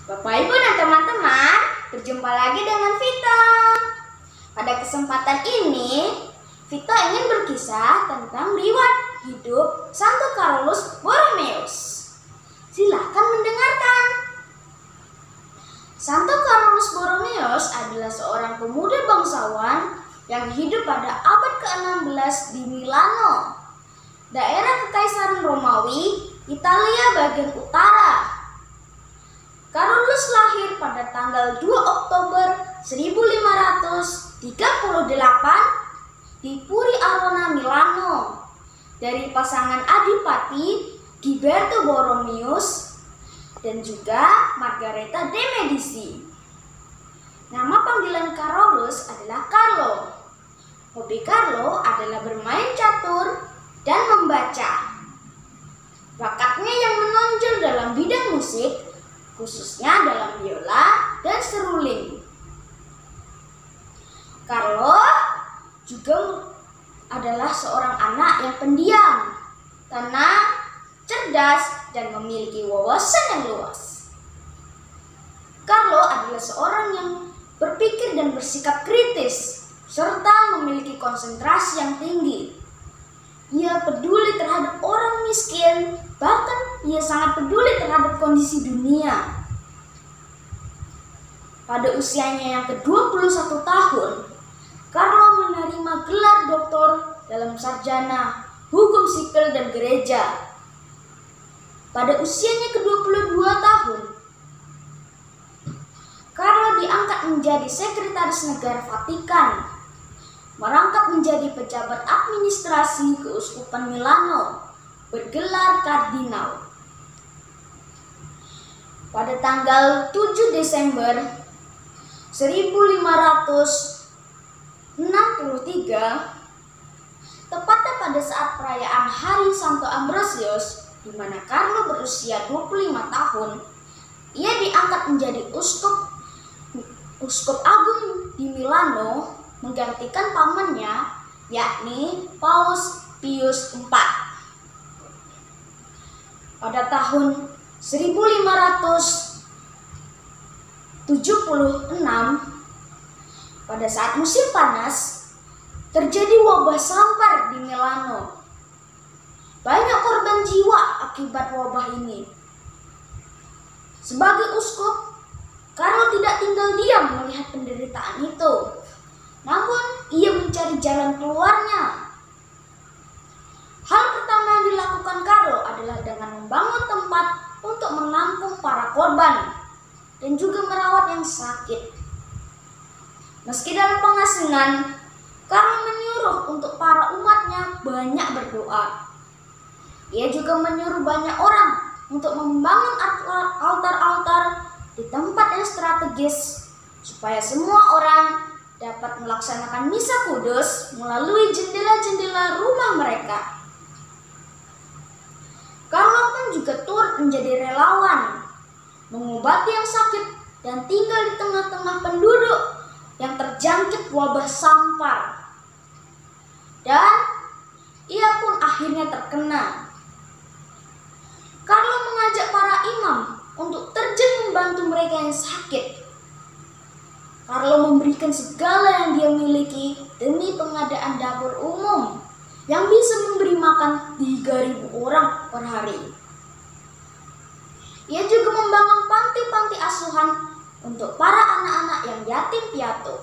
Bapak, Ibu, dan teman-teman, berjumpa lagi dengan Vita. Pada kesempatan ini, Vita ingin berkisah tentang riwayat hidup Santo Carolus Borromeus. Silahkan mendengarkan. Santo Carolus Borromeus adalah seorang pemuda bangsawan yang hidup pada abad ke-16 di Milano, daerah Kekaisaran Romawi, Italia bagian utara. Carolus lahir pada tanggal 2 Oktober 1538 di Puri Arona, Milano, dari pasangan adipati Ghiberto Borromeus dan juga Margareta de Medici. Nama panggilan Carolus adalah Carlo. Hobi Carlo adalah bermain catur dan membaca. Bakatnya yang menonjol dalam bidang musik, khususnya dalam biola dan seruling. Carlo juga adalah seorang anak yang pendiam, tenang, cerdas, dan memiliki wawasan yang luas. Carlo adalah seorang yang berpikir dan bersikap kritis, serta memiliki konsentrasi yang tinggi. Ia peduli terhadap orang miskin, bahkan ia sangat peduli terhadap kondisi dunia. Pada usianya yang ke-21 tahun, Carlo menerima gelar doktor dalam sarjana hukum sipil dan gereja. Pada usianya ke-22 tahun, Carlo diangkat menjadi sekretaris negara Vatikan, merangkap menjadi pejabat administrasi Keuskupan Milano, bergelar kardinal. Pada tanggal 7 Desember 1563, tepatnya pada saat perayaan Hari Santo Ambrosius, di mana Carlo berusia 25 tahun, ia diangkat menjadi uskup agung di Milano, menggantikan pamannya, yakni Paus Pius IV. Pada tahun 1576, pada saat musim panas, terjadi wabah sampar di Milano. Banyak korban jiwa akibat wabah ini. Sebagai uskup, Carlo tidak tinggal diam melihat penderitaan itu. Namun, ia mencari jalan keluarnya. Hal pertama yang dilakukan Carlo adalah dengan membangun tempat untuk menampung para korban dan juga merawat yang sakit. Meski dalam pengasingan, Carlo menyuruh untuk para umatnya banyak berdoa. Ia juga menyuruh banyak orang untuk membangun altar-altar di tempat yang strategis supaya semua orang dapat melaksanakan misa kudus melalui jendela-jendela rumah mereka. Carlo pun juga turut menjadi relawan, mengobati yang sakit dan tinggal di tengah-tengah penduduk yang terjangkit wabah sampar. Dan ia pun akhirnya terkena. Carlo mengajak para imam untuk terjun membantu mereka yang sakit. Carlo memberikan segala yang dia miliki demi pengadaan dapur umum yang bisa memberi makan 3.000 orang per hari. Ia juga membangun panti-panti asuhan untuk para anak-anak yang yatim piatu.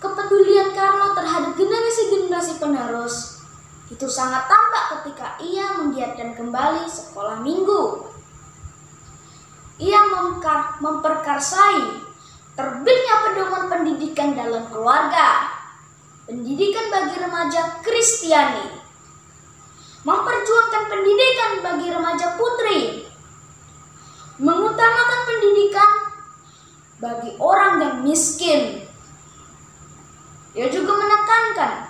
Kepedulian Carlo terhadap generasi-generasi penerus itu sangat tampak ketika ia menggiatkan kembali sekolah minggu. Ia memperkarsai terbitnya pedoman pendidikan dalam keluarga, pendidikan bagi remaja Kristiani, memperjuangkan pendidikan bagi remaja putri, mengutamakan pendidikan bagi orang yang miskin. Ia juga menekankan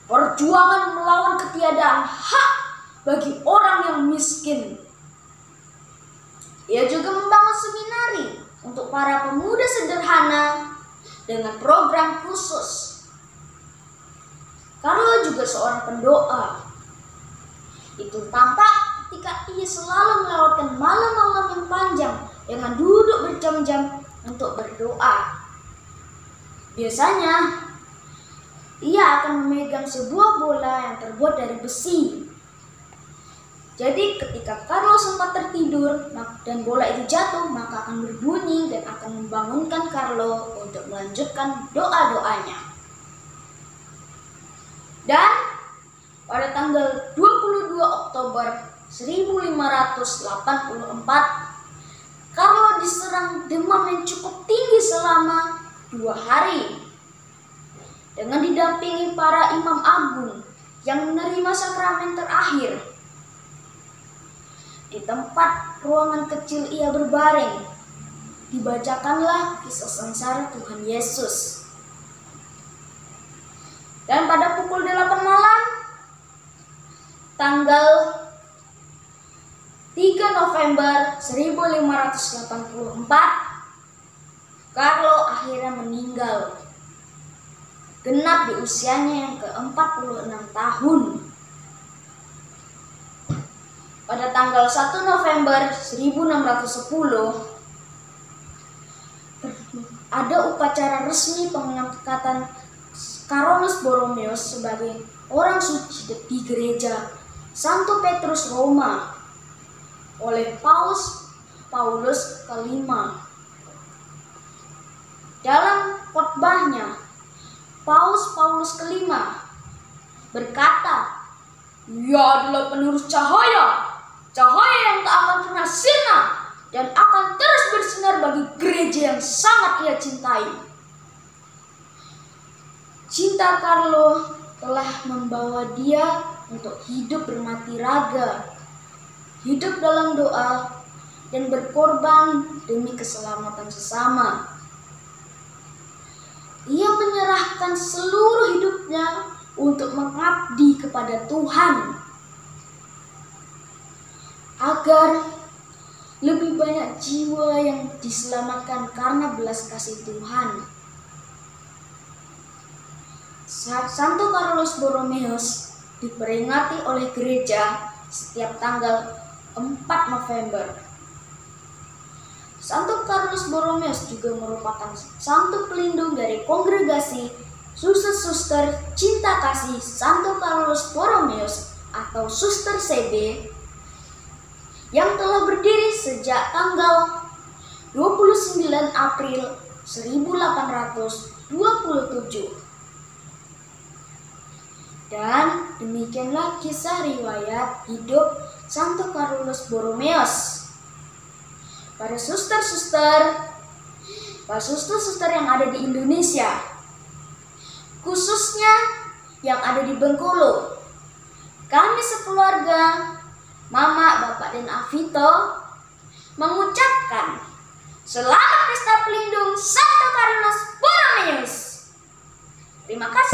perjuangan melawan ketiadaan hak bagi orang yang miskin. Ia juga membangun seminari untuk para pemuda sederhana dengan program khusus. Carlo juga seorang pendoa. Itu tampak ketika ia selalu melewatkan malam-malam yang panjang dengan jam untuk berdoa. Biasanya, ia akan memegang sebuah bola yang terbuat dari besi. Jadi ketika Carlo sempat tertidur dan bola itu jatuh, maka akan berbunyi dan akan membangunkan Carlo untuk melanjutkan doa-doanya. Dan pada tanggal 22 Oktober 1584, Carlo diserang demam yang cukup tinggi selama 2 hari. Dengan didampingi para imam agung yang menerima sakramen terakhir. Di tempat ruangan kecil ia berbaring, dibacakanlah kisah sengsara Tuhan Yesus. Dan pada pukul 8 malam, tanggal 3 November 1584, Carlo akhirnya meninggal. Genap di usianya yang ke-46 tahun. Pada tanggal 1 November 1610, ada upacara resmi pengangkatan Carolus Borromeus sebagai orang suci di gereja Santo Petrus Roma oleh Paus Paulus V. Dalam khotbahnya, Paus Paulus V berkata, "Ia adalah penerus cahaya, cahaya yang tak akan pernah sirna dan akan terus bersinar bagi gereja yang sangat ia cintai." Cinta Carlo telah membawa dia untuk hidup bermati raga, hidup dalam doa, dan berkorban demi keselamatan sesama. Ia menyerahkan seluruh hidupnya untuk mengabdi kepada Tuhan, agar lebih banyak jiwa yang diselamatkan karena belas kasih Tuhan. Santo Carolus Borromeus diperingati oleh gereja setiap tanggal 4 November. Santo Carolus Borromeus juga merupakan santo pelindung dari kongregasi Suster-Suster Cinta Kasih Santo Carolus Borromeus atau Suster CB yang telah berdiri sejak tanggal 29 April 1827. Dan demikianlah kisah riwayat hidup Santo Carolus Borromeus. Para suster-suster yang ada di Indonesia, khususnya yang ada di Bengkulu, kami sekeluarga, Mama, Bapak, dan Avito mengucapkan selamat pesta pelindung Santo Carolus Borromeus. Terima kasih.